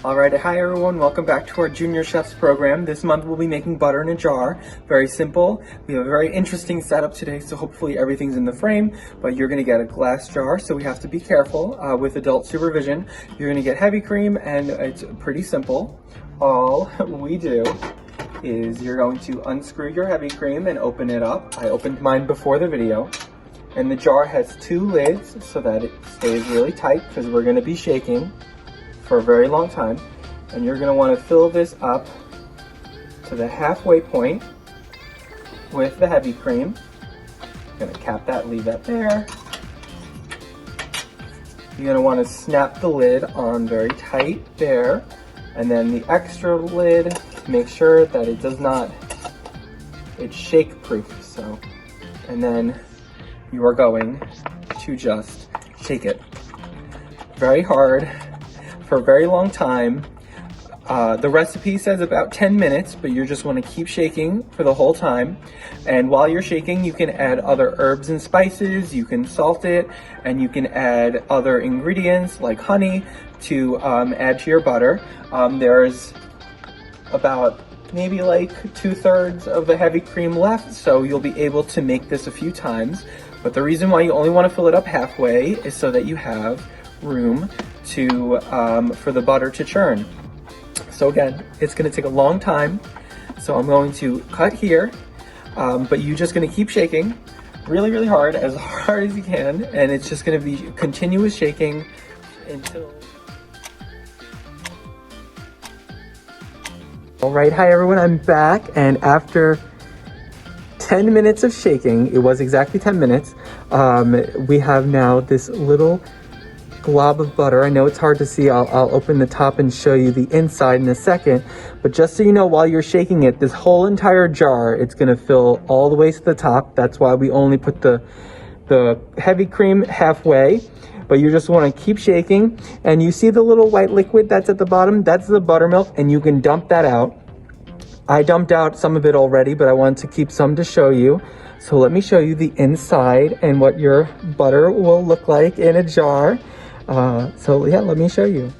Alright, hi everyone, welcome back to our Junior Chefs program. This month we'll be making butter in a jar. Very simple. We have a very interesting setup today, so hopefully everything's in the frame, but you're gonna get a glass jar, so we have to be careful with adult supervision. You're gonna get heavy cream, and it's pretty simple. All we do is you're going to unscrew your heavy cream and open it up. I opened mine before the video. And the jar has two lids so that it stays really tight because we're gonna be shaking for a very long time. And you're gonna wanna fill this up to the halfway point with the heavy cream. You're gonna cap that, leave that there. You're gonna wanna snap the lid on very tight there. And then the extra lid, make sure that it does not, it's shake proof, so. And then you are going to just shake it very hard for a very long time. The recipe says about 10 minutes, but you just want to keep shaking for the whole time. And while you're shaking, you can add other herbs and spices, you can salt it, and you can add other ingredients like honey to add to your butter. There's about maybe like 2/3 of the heavy cream left, so you'll be able to make this a few times. But the reason why you only want to fill it up halfway is so that you have room to for the butter to churn. So again, it's going to take a long time, so I'm going to cut here, but you're just going to keep shaking really hard as you can, and it's just going to be continuous shaking until... Alright, hi everyone, I'm back, and after 10 minutes of shaking, it was exactly 10 minutes, we have now this little glob of butter. I know it's hard to see. I'll open the top and show you the inside in a second, but just so you know, while you're shaking it, this whole entire jar, it's going to fill all the way to the top. That's why we only put the heavy cream halfway, but you just want to keep shaking. And you see the little white liquid that's at the bottom? That's the buttermilk, and you can dump that out. I dumped out some of it already, but I wanted to keep some to show you. So let me show you the inside and what your butter will look like in a jar. So yeah, let me show you.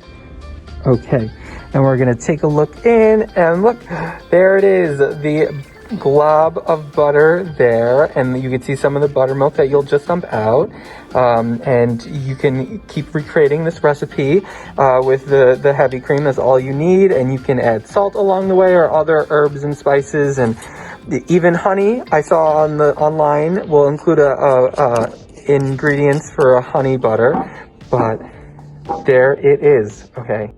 Okay, and we're gonna take a look in, and look, there it is, the glob of butter there, and you can see some of the buttermilk that you'll just dump out. And you can keep recreating this recipe with the heavy cream. That's all you need, and you can add salt along the way or other herbs and spices, and even honey I saw on online will include ingredients for a honey butter. But there it is, okay.